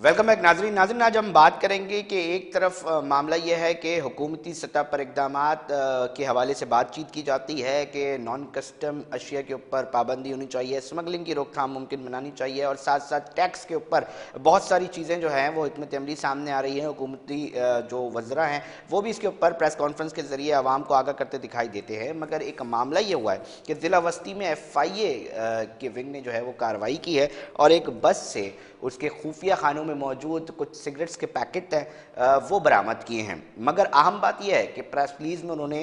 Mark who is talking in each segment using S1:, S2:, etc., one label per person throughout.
S1: Welcome back नाजरीन। आज हम बात करेंगे कि एक तरफ मामला यह है कि हुकूमती सतह पर इक़दामात के हवाले से बातचीत की जाती है कि नॉन कस्टम अशिया के ऊपर पाबंदी होनी चाहिए, स्मगलिंग की रोकथाम मुमकिन बनानी चाहिए और साथ साथ टैक्स के ऊपर बहुत सारी चीज़ें जो हैं वो हिकमत अमली सामने आ रही हैं। हुकूमती जो वज़रा हैं वो भी इसके ऊपर प्रेस कॉन्फ्रेंस के ज़रिए आवाम को आगाह करते दिखाई देते हैं। मगर एक मामला ये हुआ है कि ज़िला वस्ती में FIA के विंग ने जो है वो कार्रवाई की है और एक बस से उसके खुफिया खानों में मौजूद कुछ सिगरेट्स के पैकेट हैं वो बरामद किए हैं। मगर अहम बात यह है कि प्रेस रिलीज में उन्होंने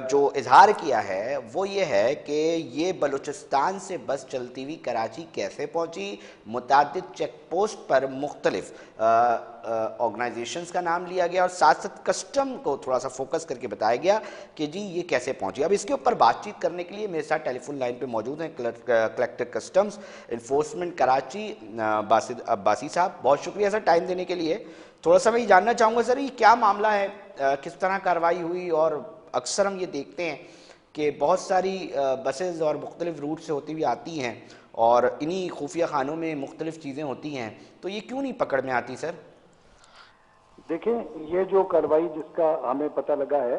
S1: जो इजहार किया है वो ये है कि ये बलूचिस्तान से बस चलती हुई कराची कैसे पहुंची। मुतादिद चेक पोस्ट पर मुख्तलिफ ऑर्गेनाइजेशंस का नाम लिया गया और साथ साथ कस्टम को थोड़ा सा फोकस करके बताया गया कि जी ये कैसे पहुंची। अब इसके ऊपर बातचीत करने के लिए मेरे साथ टेलीफोन लाइन पे मौजूद हैं collector customs enforcement Karachi Basit Abbasi साहब। बहुत शुक्रिया सर टाइम देने के लिए। थोड़ा सा मैं ये जानना चाहूँगा सर ये क्या मामला है, किस तरह कार्रवाई हुई। और अक्सर हम ये देखते हैं कि बहुत सारी बसेज और मुख्तलिफ रूट से होती हुई आती हैं और इन्हीं खुफिया खानों में मुख्तलिफ चीज़ें होती हैं, तो ये क्यों नहीं पकड़ में आती सर?
S2: देखें, ये जो कार्रवाई जिसका हमें पता लगा है,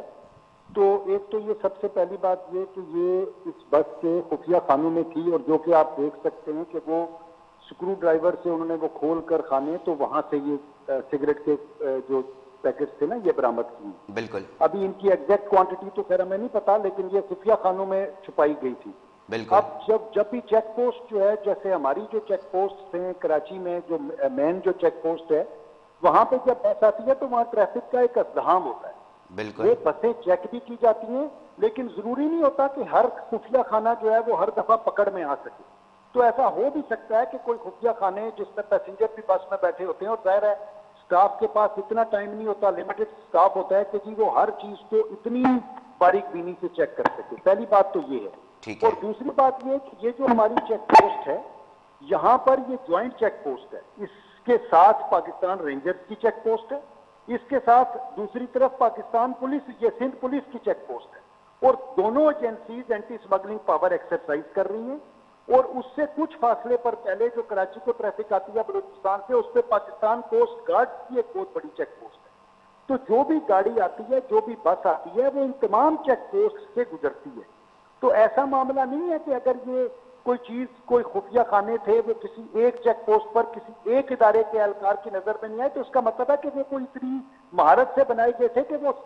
S2: तो एक तो ये सबसे पहली बात ये कि ये इस बस के खुफिया खानों में थी और जो कि आप देख सकते हैं कि वो स्क्रू ड्राइवर से उन्होंने वो खोल कर खाने, तो वहां से ये सिगरेट के जो पैकेट थे ना ये बरामद किए।
S1: बिल्कुल।
S2: अभी इनकी एग्जैक्ट क्वांटिटी तो खैर हमें नहीं पता, लेकिन ये खुफिया खानों में छुपाई गई थी।
S1: बिल्कुल।
S2: अब जब भी चेक पोस्ट जो है, जैसे हमारी जो चेक पोस्ट है कराची में, जो मेन जो चेक पोस्ट है, वहां पे जब बस आती है तो वहां ट्रैफिक का एक अज़्दहाम होता है।
S1: बिल्कुल।
S2: वो बसें चेक भी की जाती हैं, लेकिन जरूरी नहीं होता कि हर खुफिया खाना जो है वो हर दफा पकड़ में आ सके। तो ऐसा हो भी सकता है कि कोई खुफिया खाने जिसमें पैसेंजर भी बस में बैठे होते हैं और जाहिर है स्टाफ के पास इतना टाइम नहीं होता, लिमिटेड स्टाफ होता है कि जी वो हर चीज को इतनी बारीक बीनी से चेक कर सके। पहली बात तो ये है।
S1: ठीक है।
S2: और दूसरी बात ये कि ये जो हमारी चेक पोस्ट है, यहाँ पर ये ज्वाइंट चेक पोस्ट है। इसके साथ पाकिस्तान रेंजर्स की चेक पोस्ट है, इसके साथ दूसरी तरफ पाकिस्तान पुलिस, ये सिंध पुलिस की चेक पोस्ट है और दोनों agencies anti smuggling power exercise कर रही हैं। और उससे कुछ फासले पर पहले जो कराची को ट्रैफिक आती है बलूचिस्तान से, उस पर पाकिस्तान कोस्ट गार्ड की एक बहुत बड़ी चेक पोस्ट है। तो जो भी गाड़ी आती है, जो भी बस आती है, वो इन तमाम चेक पोस्ट से गुजरती है। तो ऐसा मामला नहीं है कि अगर ये कोई चीज, कोई खुफिया खाने थे वो किसी एक चेक पोस्ट पर किसी एक इदारे के एहलकार की नजर में नहीं आए, तो इसका मतलब है कि वो कोई इतनी महारत से बनाए गए थे कि वो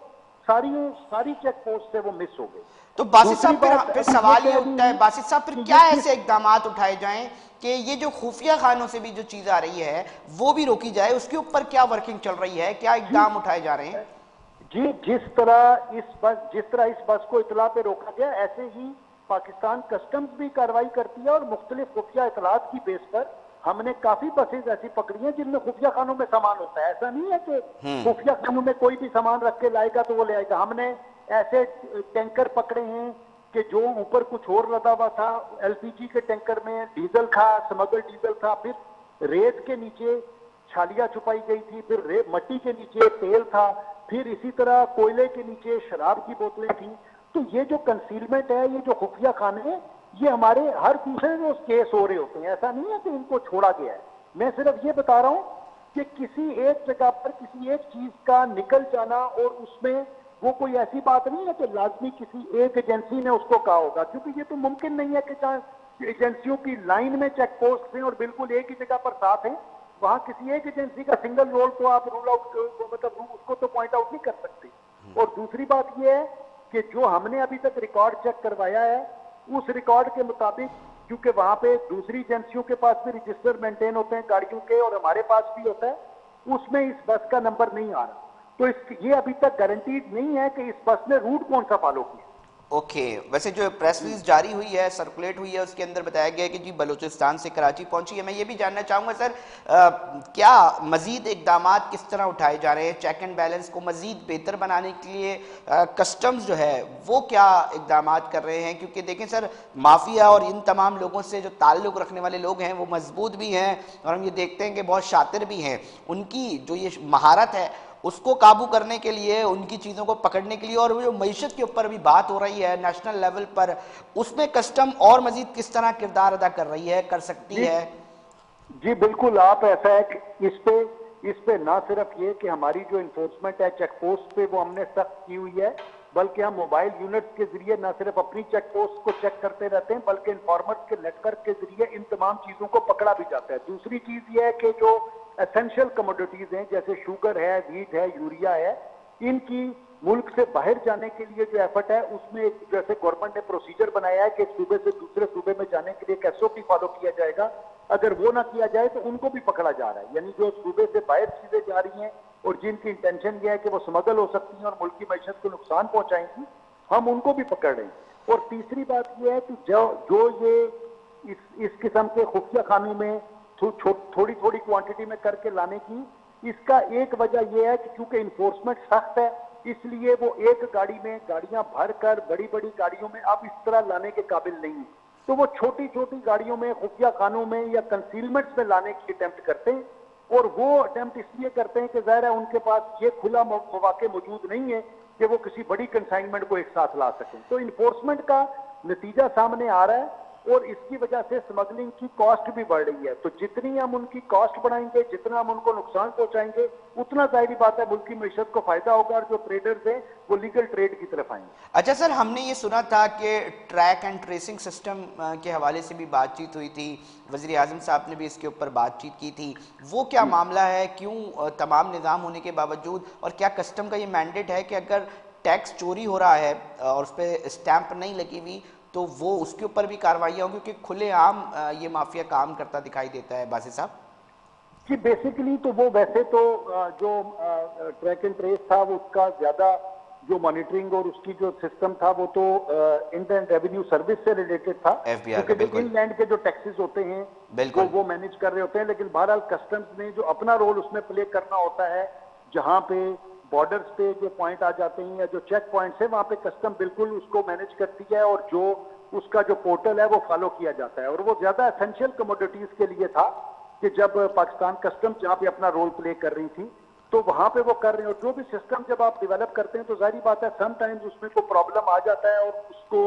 S2: सारी चेक पोस्ट से वो मिस हो गए।
S1: तो बासित साहब फिर सवाल ये उठता है, बासित साहब फिर क्या ऐसे इकदाम उठाए जाएं कि ये जो खुफिया खानों से भी जो चीज आ रही है वो भी रोकी जाए? उसके ऊपर क्या वर्किंग चल रही है, क्या इकदाम उठाए जा रहे हैं?
S2: जी, जिस तरह इस बस को इतला पे रोका गया, ऐसे ही पाकिस्तान कस्टम्स भी कार्रवाई करती है और मुख्तलिफ खुफिया इतलात की बेस पर हमने काफी बसेज ऐसी पकड़ी हैं जिनमें खुफिया खानों में सामान होता है। ऐसा नहीं है कि खुफिया खानों में कोई भी सामान रख के लाएगा तो वो ले आएगा। हमने ऐसे टैंकर पकड़े हैं कि जो ऊपर कुछ और लदा हुआ था, LPG के टैंकर में डीजल था, स्मगल डीजल था, फिर रेत के नीचे छालियां छुपाई गई थी, फिर मट्टी के नीचे तेल था, फिर इसी तरह कोयले के नीचे शराब की बोतलें थी। तो ये जो कंसीलमेंट है, ये जो खुफिया खाने हैं, ये हमारे हर दूसरे रोज केस हो रहे होते हैं। ऐसा नहीं है कि इनको छोड़ा गया है। मैं सिर्फ ये बता रहा हूं कि किसी एक जगह पर किसी एक चीज का निकल जाना, और उसमें वो कोई ऐसी बात नहीं है कि लाजमी किसी एक एजेंसी ने उसको कहा होगा, क्योंकि ये तो मुमकिन नहीं है कि जहां एजेंसियों की लाइन में चेक पोस्ट हैं और बिल्कुल एक ही जगह पर साथ हैं, वहां किसी एक एजेंसी का सिंगल रोल तो आप रूल आउट, मतलब उसको तो पॉइंट आउट नहीं कर सकते। और दूसरी बात यह है कि जो हमने अभी तक रिकॉर्ड चेक करवाया है, उस रिकॉर्ड के मुताबिक, क्योंकि वहां पे दूसरी एजेंसियों के पास भी रजिस्टर मेंटेन होते हैं गाड़ियों के और हमारे पास भी होता है, उसमें इस बस का नंबर नहीं आ रहा। तो ये अभी तक गारंटीड नहीं है कि इस बस ने रूट कौन सा फॉलो किया।
S1: ओके। वैसे जो प्रेस रिलीज जारी हुई है, सर्कुलेट हुई है, उसके अंदर बताया गया है कि जी बलूचिस्तान से कराची पहुंची है। मैं ये भी जानना चाहूँगा सर, क्या मजीद इकदाम किस तरह उठाए जा रहे हैं चेक एंड बैलेंस को मजीद बेहतर बनाने के लिए? कस्टम्स जो है वो क्या इकदाम कर रहे हैं? क्योंकि देखें सर, माफिया और इन तमाम लोगों से जो ताल्लुक़ रखने वाले लोग हैं वो मजबूत भी हैं और हम ये देखते हैं कि बहुत शातिर भी हैं। उनकी जो ये महारत है उसको काबू करने के लिए, उनकी चीज़ों को पकड़ने के लिए, और वो जो मईशत के ऊपर भी बात हो रही है नेशनल लेवल पर, उसमें कस्टम और मजीद किस तरह किरदार अदा कर रही है, कर सकती है?
S2: जी बिल्कुल, आप ऐसा है कि इस पे ना सिर्फ ये कि हमारी जो इन्फोर्समेंट है चेक पोस्ट पे वो हमने सख्त की हुई है, बल्कि हम मोबाइल यूनिट्स के जरिए ना सिर्फ अपनी चेक पोस्ट को चेक करते रहते हैं, बल्कि इन्फॉर्मर्स के नेटवर्क के जरिए इन तमाम चीजों को पकड़ा भी जाता है। दूसरी चीज ये है कि जो एसेंशियल कमोडिटीज हैं जैसे शुगर है, व्हीट है, यूरिया है, इनकी मुल्क से बाहर जाने के लिए जो एफर्ट है उसमें एक जैसे गवर्नमेंट ने प्रोसीजर बनाया है कि एक सूबे से दूसरे सूबे में जाने के लिए एक एसओपी फॉलो किया जाएगा। अगर वो ना किया जाए तो उनको भी पकड़ा जा रहा है, यानी जो सूबे से बाहर चीजें जा रही हैं और जिनकी इंटेंशन ये है कि वो स्मगल हो सकती हैं और मुल्क की मैशत को नुकसान पहुंचाएंगी, हम उनको भी पकड़ रहे हैं। और तीसरी बात यह है कि जो ये इस किस्म के खुफिया खानों में थोड़ी थोड़ी क्वांटिटी में करके लाने की, इसका एक वजह यह है कि क्योंकि इन्फोर्समेंट सख्त है, इसलिए वो एक गाड़ी में गाड़ियां भर कर बड़ी बड़ी गाड़ियों में अब इस तरह लाने के काबिल नहीं है, तो वो छोटी छोटी गाड़ियों में खुफिया खानों में या कंसीलमेंट्स में लाने की अटेम्प्ट करते हैं। और वो अटेम्प्ट इसलिए करते हैं कि जाहिर है उनके पास ये खुला मौके मौजूद नहीं है कि वो किसी बड़ी कंसाइनमेंट को एक साथ ला सकें। तो इन्फोर्समेंट का नतीजा सामने आ रहा है और इसकी वजह से स्मगलिंग की कॉस्ट भी बढ़ रही है। तो जितनी हम उनकी कॉस्ट बढ़ाएंगे, जितना हम उनको नुकसान पहुंचाएंगे, उतना जाहिर बात है मुल्क की मैशत को फायदा होगा और जो ट्रेडर्स हैं वो लीगल ट्रेड की तरफ आएंगे।
S1: अच्छा सर, हमने ये सुना था कि ट्रैक एंड ट्रेसिंग सिस्टम के हवाले से भी बातचीत हुई थी, वज़ीर आज़म साहब ने भी इसके ऊपर बातचीत की थी, वो क्या मामला है? क्यों तमाम निज़ाम होने के बावजूद, और क्या कस्टम का ये मैंडेट है कि अगर टैक्स चोरी हो रहा है और उस पर स्टैंप नहीं लगी हुई तो वो उसके ऊपर भी कार्रवाइयाँ होंगी? क्योंकि खुलेआम ये माफिया काम करता दिखाई देता है बासित साहब।
S2: कि बेसिकली तो वो वैसे तो जो ट्रैक एंड ट्रेस था वो उसका ज्यादा जो मॉनिटरिंग और उसकी जो सिस्टम था वो तो इंडियन रेवेन्यू सर्विस से रिलेटेड था,
S1: एफबीआर का,
S2: क्योंकि
S1: बिल्कुल
S2: इनलैंड के जो टैक्सेस होते हैं
S1: बिल्कुल
S2: वो मैनेज कर रहे होते हैं। लेकिन बहरहाल कस्टम्स ने जो अपना रोल उसमें प्ले करना होता है, जहां पे बॉर्डर्स पे जो पॉइंट आ जाते हैं या जो चेक पॉइंट्स है वहां पे कस्टम बिल्कुल उसको मैनेज करती है और जो उसका जो पोर्टल है वो फॉलो किया जाता है। और वो ज्यादा एसेंशियल कमोडिटीज के लिए था कि जब पाकिस्तान कस्टम जहाँ पे अपना रोल प्ले कर रही थी तो वहां पे वो कर रहे हैं। और जो भी सिस्टम जब आप डेवलप करते हैं तो जाहिर बात है समटाइम्स उसमें कोई प्रॉब्लम आ जाता है और उसको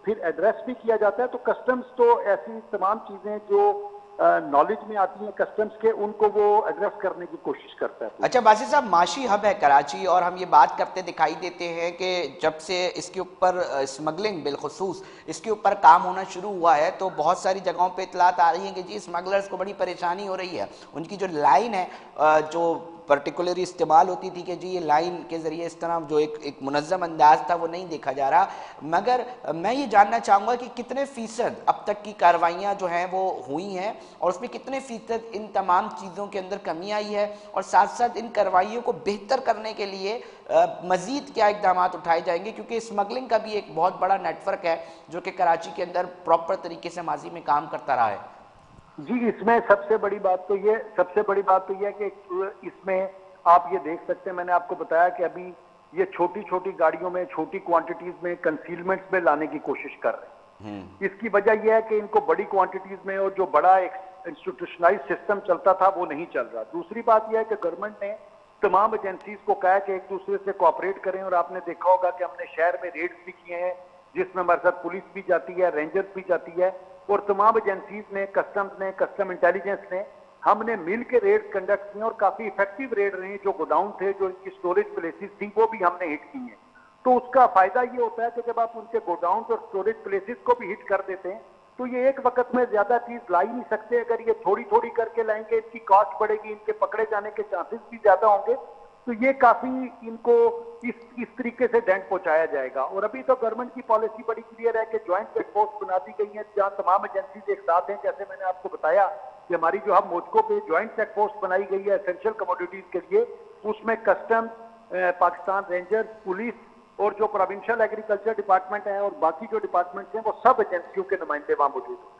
S2: फिर एड्रेस भी किया जाता है। तो कस्टम्स तो ऐसी तमाम चीजें जो नॉलेज में आती हैं कस्टम्स के, उनको वो एड्रेस करने की कोशिश करता है।
S1: अच्छा बासित साहब, माशी हब है कराची और हम ये बात करते दिखाई देते हैं कि जब से इसके ऊपर स्मगलिंग बिलखुसूस इसके ऊपर काम होना शुरू हुआ है तो बहुत सारी जगहों पे इतलात आ रही हैं कि जी स्मगलर्स को बड़ी परेशानी हो रही है। उनकी जो लाइन है जो पर्टिकुलरली इस्तेमाल होती थी कि जी ये लाइन के ज़रिए इस तरह जो एक मुनज़्ज़म अंदाज था वो नहीं देखा जा रहा। मगर मैं ये जानना चाहूँगा कि कितने फ़ीसद अब तक की कार्रवाइयाँ जो हैं वो हुई हैं और उसमें कितने फ़ीसद इन तमाम चीज़ों के अंदर कमी आई है, और साथ साथ इन कार्रवाइयों को बेहतर करने के लिए मज़ीद क्या इक़दाम उठाए जाएंगे? क्योंकि स्मगलिंग का भी एक बहुत बड़ा नेटवर्क है जो कि कराची के अंदर प्रॉपर तरीके से माजी में काम करता रहा है।
S2: जी, इसमें सबसे बड़ी बात तो ये है कि इसमें आप ये देख सकते हैं, मैंने आपको बताया कि अभी ये छोटी छोटी गाड़ियों में छोटी क्वांटिटीज में कंसीलमेंट्स में लाने की कोशिश कर रहे हैं। इसकी वजह यह है कि इनको बड़ी क्वांटिटीज में और जो बड़ा एक इंस्टीट्यूशनलाइज सिस्टम चलता था वो नहीं चल रहा। दूसरी बात यह है कि गवर्नमेंट ने तमाम एजेंसीज को कहा है कि एक दूसरे से कोऑपरेट करें, और आपने देखा होगा कि हमने शहर में रेड्स भी किए हैं जिसमें हमारे साथ पुलिस भी जाती है, रेंजर्स भी जाती है, और तमाम एजेंसीज ने, कस्टम्स ने, कस्टम इंटेलिजेंस ने, हमने मिल के रेड कंडक्ट किए और काफी इफेक्टिव रेड रहे। जो गोडाउन थे, जो इनकी स्टोरेज प्लेसेस थी, वो भी हमने हिट की हैं। तो उसका फायदा ये होता है कि जब आप उनके गोडाउन और स्टोरेज प्लेसेस को भी हिट कर देते हैं तो ये एक वक्त में ज्यादा चीज ला ही नहीं सकते। अगर ये थोड़ी थोड़ी करके लाएंगे इनकी कॉस्ट बढ़ेगी, इनके पकड़े जाने के चांसेस भी ज्यादा होंगे। तो ये काफी इनको इस तरीके से डेंट पहुंचाया जाएगा। और अभी तो गवर्नमेंट की पॉलिसी बड़ी क्लियर है कि ज्वाइंट चेक पोस्ट बना दी गई है जहां तमाम एजेंसीज एक साथ हैं। जैसे मैंने आपको बताया कि हमारी जो हम मोजको पे ज्वाइंट चेक पोस्ट बनाई गई है एसेंशियल कमोडिटीज के लिए, उसमें कस्टम, पाकिस्तान रेंजर्स, पुलिस और जो प्रोविंशियल एग्रीकल्चर डिपार्टमेंट है और बाकी जो डिपार्टमेंट्स हैं वो सब एजेंसियों के नुमाइंदे वहां मौजूद हैं।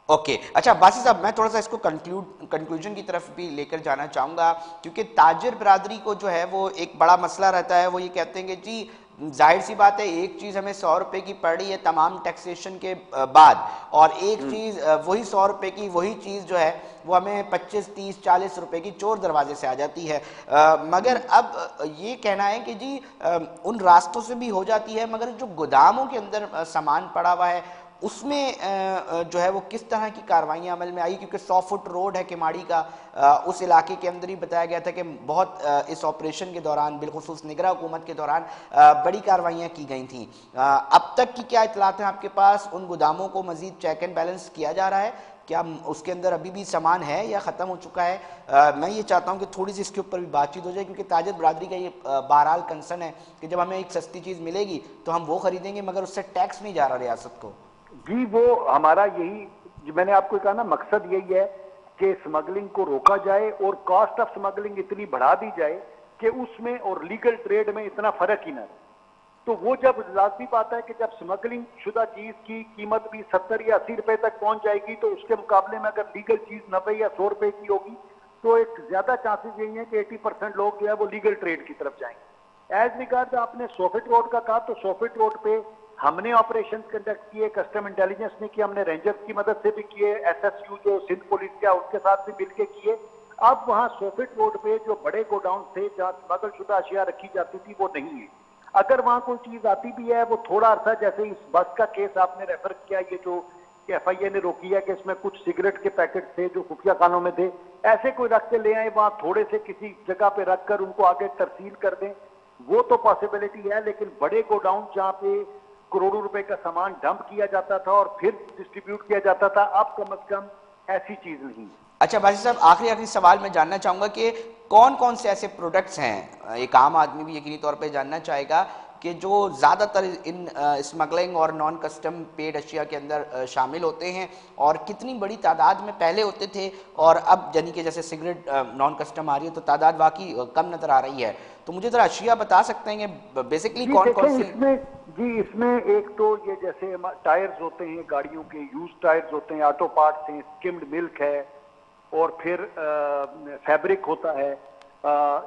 S1: ओके अच्छा बासित साहब, मैं थोड़ा सा इसको कंक्लूजन की तरफ भी लेकर जाना चाहूँगा, क्योंकि ताजिर बरादरी को जो है वो एक बड़ा मसला रहता है। वो ये कहते हैं कि जी जाहिर सी बात है एक चीज़ हमें 100 रुपये की पड़ रही है तमाम टैक्सेशन के बाद, और एक चीज़ वही 100 रुपये की वही चीज़ जो है वो हमें 25, 30, 40 रुपये की चोर दरवाजे से आ जाती है। मगर अब ये कहना है कि जी उन रास्तों से भी हो जाती है, मगर जो गोदामों के अंदर सामान पड़ा हुआ है उसमें जो है वो किस तरह की कार्रवाइयां अमल में आई, क्योंकि 100 फुट रोड है किमाड़ी का, उस इलाके के अंदर ही बताया गया था कि बहुत इस ऑपरेशन के दौरान, बिलखुसूस निगरान हुकूमत के दौरान बड़ी कार्रवाइयां की गई थी। अब तक की क्या इतलात हैं आपके पास? उन गोदामों को मजीद चेक एंड बैलेंस किया जा रहा है? क्या उसके अंदर अभी भी सामान है या ख़त्म हो चुका है? मैं ये चाहता हूँ कि थोड़ी सी इसके ऊपर भी बातचीत हो जाए, क्योंकि ताजिर बरादरी का ये बहरहाल कंसर्न है कि जब हमें एक सस्ती चीज़ मिलेगी तो हम वो खरीदेंगे, मगर उससे टैक्स नहीं जा रहा रियासत को।
S2: जी, वो हमारा यही, मैंने आपको कहा ना, मकसद यही है कि स्मगलिंग को रोका जाए और कॉस्ट ऑफ स्मगलिंग इतनी बढ़ा दी जाए कि उसमें और लीगल ट्रेड में इतना फर्क ही ना रहे। तो वो जब लाजमी बात है कि जब स्मगलिंग शुदा चीज की कीमत भी 70 या 80 रुपए तक पहुंच जाएगी, तो उसके मुकाबले में अगर लीगल चीज 90 या 100 रुपए की होगी, तो एक ज्यादा चांसेस यही है कि 80% लोग जो है वो लीगल ट्रेड की तरफ जाएंगे। एज रिगार्ड आपने 100 फीट रोड का कहा, तो 100 फीट रोड पे हमने ऑपरेशन कंडक्ट किए, कस्टम इंटेलिजेंस ने किए, हमने रेंजर्स की मदद से भी किए, एसएसयू जो सिंध पुलिस का उसके साथ भी मिलकर किए। अब वहां 100 फीट रोड पे जो बड़े गोडाउन थे जहां स्मगल शुदा अशिया रखी जाती थी वो नहीं है। अगर वहां कोई चीज आती भी है, वो थोड़ा अरसा, जैसे इस बस का केस आपने रेफर किया, ये जो एफआईए ने रोकी है कि इसमें कुछ सिगरेट के पैकेट थे जो खुफिया खानों में थे, ऐसे कोई रख के ले आए, वहां थोड़े से किसी जगह पे रखकर उनको आगे तरसील कर दें, वो तो पॉसिबिलिटी है। लेकिन बड़े गोडाउन जहां पे करोड़ों रुपए का सामान डंप किया जाता था और फिर डिस्ट्रीब्यूट किया जाता था, अब कम से कम ऐसी चीज नहीं है।
S1: अच्छा बाजी साहब, आखिरी सवाल मैं जानना चाहूँगा कि कौन कौन से ऐसे प्रोडक्ट्स हैं, एक आम आदमी भी यकीनी तौर पे जानना चाहेगा, कि जो ज़्यादातर इन स्मगलिंग और नॉन कस्टम पेड अशिया के अंदर शामिल होते हैं, और कितनी बड़ी तादाद में पहले होते थे, और अब यानी कि जैसे सिगरेट नॉन कस्टम आ रही है तो तादाद वाकई कम नज़र आ रही है। तो मुझे ज़रा अशिया बता सकते हैं कि बेसिकली कौन कौन सी?
S2: इसमें एक तो ये जैसे टायर्स होते हैं गाड़ियों के, यूज टायर्स होते हैं, ऑटो पार्ट्स हैं, स्किम्ड मिल्क है, और फिर फैब्रिक होता है।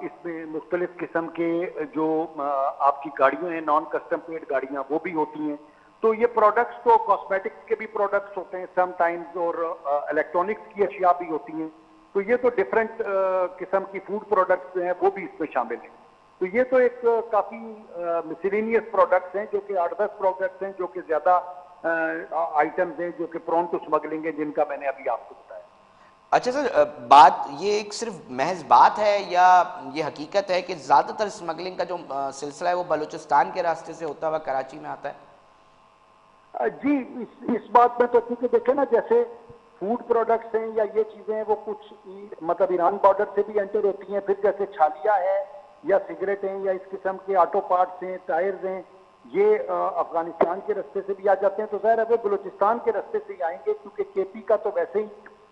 S2: इसमें मुख्तलिफ किस्म के जो आपकी गाड़ियां हैं, नॉन कस्टम पेड गाड़ियां, वो भी होती हैं। तो ये प्रोडक्ट्स तो कॉस्मेटिक्स के भी प्रोडक्ट्स होते हैं समटाइम्स, और इलेक्ट्रॉनिक्स की अशिया भी होती हैं। तो ये तो डिफरेंट किस्म की फूड प्रोडक्ट्स हैं, वो भी इसमें शामिल हैं। तो ये तो एक काफी मिसलेनियस प्रोडक्ट्स हैं, जो कि 8-10 प्रोडक्ट्स हैं, जो कि ज्यादा आइटम्स हैं जो कि प्रोन टू स्मगलिंग है, जिनका मैंने अभी आपको बताया।
S1: अच्छा सर, बात ये एक सिर्फ महज बात है या ये हकीकत है कि ज़्यादातर स्मगलिंग का जो सिलसिला है वो बलूचिस्तान के रास्ते से होता हुआ कराची में आता है?
S2: जी, इस बात में तो क्योंकि देखें ना, जैसे फूड प्रोडक्ट्स हैं या ये चीजें हैं, वो कुछ मतलब ईरान बॉर्डर से भी एंटर होती हैं। फिर जैसे छालिया है या सिगरेट हैं या इस किस्म के ऑटो पार्ट्स हैं, टायर्स हैं, ये अफगानिस्तान के रास्ते से भी आ जाते हैं। तो ज़ाहिर है वो बलूचिस्तान के रास्ते से ही आएंगे, क्योंकि केपी का तो वैसे ही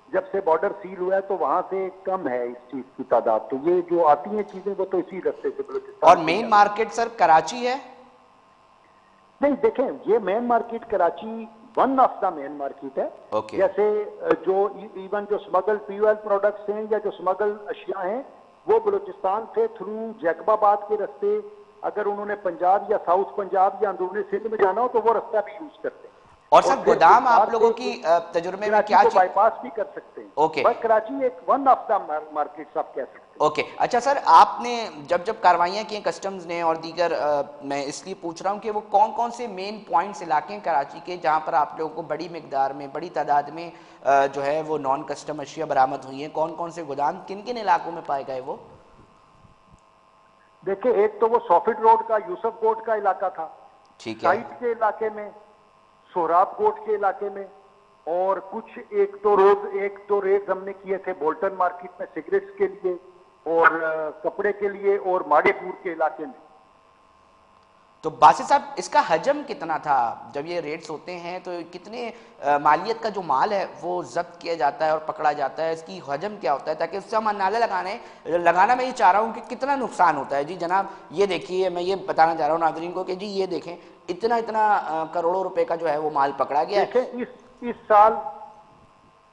S2: जब से बॉर्डर सील हुआ है तो वहां से कम है इस चीज की तादाद। तो ये जो आती हैं चीजें वो तो इसी रास्ते से बलूचिस्तान।
S1: और मेन मार्केट सर कराची है?
S2: नहीं, देखें, ये main market Karachi one of the main market है। जैसे जो इवन जो स्मगल फ्यूल प्रोडक्ट्स हैं या जो स्मगल अशिया हैं, वो बलूचिस्तान से थ्रू जैकबाबाद के रास्ते, अगर उन्होंने पंजाब या साउथ पंजाब या अंदरूनी सिंध में जाना हो तो वो रास्ता भी यूज करते हैं।
S1: और सर गोदाम आप लोगों की तजुर्बे में क्या
S2: बाईपास भी कर सकते हैं।
S1: ओके,
S2: बस कराची एक वन ऑफ द मार्केट्स आप कह सकते हैं।
S1: ओके। अच्छा सर, आपने जब जब कार्रवाइयाँ की कस्टम्स ने और दीगर, मैं इसलिए पूछ रहा हूँ कि वो कौन कौन से मेन पॉइंट्स इलाके हैं कराची के जहाँ पर आप लोगों को बड़ी मिकदार में, बड़ी तादाद में जो है वो नॉन कस्टम अशिया बरामद हुई हैं? कौन कौन से गोदाम किन किन इलाकों में पाए गए वो?
S2: देखिए, एक तो वो 100 फीट रोड का यूसुफ कोट का इलाका था,
S1: ठीक है,
S2: साइट के इलाके में, सोहराब कोट के इलाके में, और कुछ एक तो रेड हमने किए थे बोल्टन मार्केट में सिगरेट्स के लिए और कपड़े के लिए, और माड़ेपुर के इलाके में।
S1: तो बासित साहब, इसका हजम कितना था? जब ये रेट्स होते हैं तो कितने मालियत का जो माल है वो जब्त किया जाता है और पकड़ा जाता है, इसकी हजम क्या होता है, ताकि उससे हम अंदाजा लगाना मैं ये चाह रहा हूँ कि कितना नुकसान होता है। जी जनाब, ये देखिए, मैं ये बताना चाह रहा हूँ नाजरीन को कि जी ये देखें, इतना इतना करोड़ों रुपए का जो है वो माल पकड़ा गया है।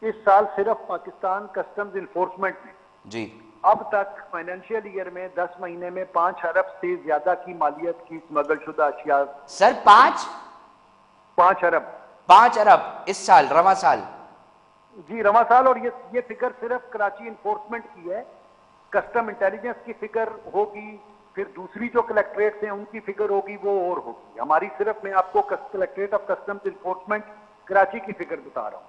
S2: इस साल सिर्फ पाकिस्तान कस्टम्स इन्फोर्समेंट ने
S1: जी
S2: अब तक फाइनेंशियल ईयर में 10 महीने में 5 अरब से ज्यादा की मालियत की स्मगल शुदा अशिया।
S1: सर 5
S2: अरब
S1: 5 अरब इस साल, रवा साल?
S2: जी, रवा साल। और ये फिगर सिर्फ कराची इन्फोर्समेंट की है। कस्टम इंटेलिजेंस की फिगर होगी, फिर दूसरी जो कलेक्ट्रेट्स हैं उनकी फिगर होगी, वो और होगी। हमारी सिर्फ, मैं आपको collectorate of customs enforcement Karachi की फिक्र बता रहा हूँ।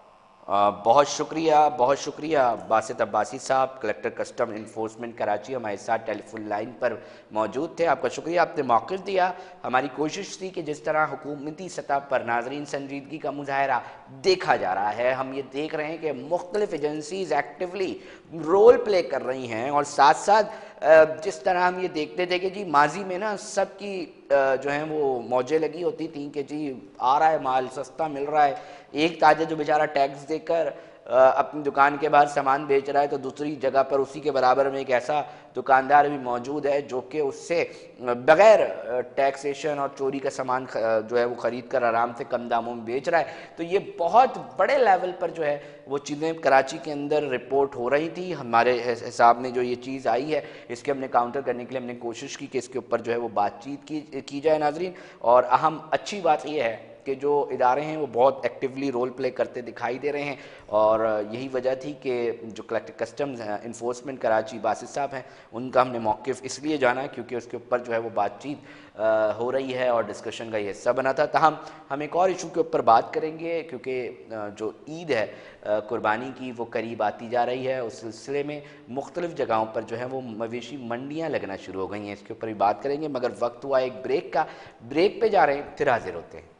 S1: बहुत शुक्रिया बासित अब्बासी साहब, कलेक्टर कस्टम इन्फोर्समेंट कराची हमारे साथ टेलीफोन लाइन पर मौजूद थे। आपका शुक्रिया, आपने मौक़िफ़ दिया। हमारी कोशिश थी कि जिस तरह हुकूमती सतह पर नाज़रीन संजीदगी का मुज़ाहरा देखा जा रहा है, हम ये देख रहे हैं कि मुख्तलिफ़ एजेंसीज़ एक्टिवली रोल प्ले कर रही हैं, और साथ साथ जिस तरह हम ये देखते थे कि जी माजी में ना सबकी जो है वो मौजें लगी होती थी कि जी आ रहा है माल, सस्ता मिल रहा है। एक ताजर जो बेचारा टैक्स देकर अपनी दुकान के बाहर सामान बेच रहा है, तो दूसरी जगह पर उसी के बराबर में एक ऐसा दुकानदार भी मौजूद है जो कि उससे बगैर टैक्सेशन और चोरी का सामान जो है वो ख़रीद कर आराम से कम दामों में बेच रहा है। तो ये बहुत बड़े लेवल पर जो है वो चीज़ें कराची के अंदर रिपोर्ट हो रही थी। हमारे हिसाब में जो ये चीज़ आई है, इसके हमने काउंटर करने के लिए हमने कोशिश की कि इसके ऊपर जो है वो बातचीत की जाए नाजरीन। और अहम अच्छी बात यह है कि जो इदारे हैं वो बहुत एक्टिवली रोल प्ले करते दिखाई दे रहे हैं, और यही वजह थी कि जो collector customs enforcement Karachi Basit साहब हैं, उनका हमने मौक़िफ़ इसलिए जाना क्योंकि उसके ऊपर जो है वो बातचीत हो रही है और डिस्कशन का ये हिस्सा बना था। ताहम हम एक और इशू के ऊपर बात करेंगे, क्योंकि जो ईद है कुर्बानी की वो करीब आती जा रही है। उस सिलसिले में मुख्तलिफ़ जगहों पर जो है वो मवेशी मंडियाँ लगना शुरू हो गई हैं। इसके ऊपर भी बात करेंगे, मगर वक्त हुआ एक ब्रेक का। ब्रेक पे जा रहे हैं, फिर हाजिर होते हैं।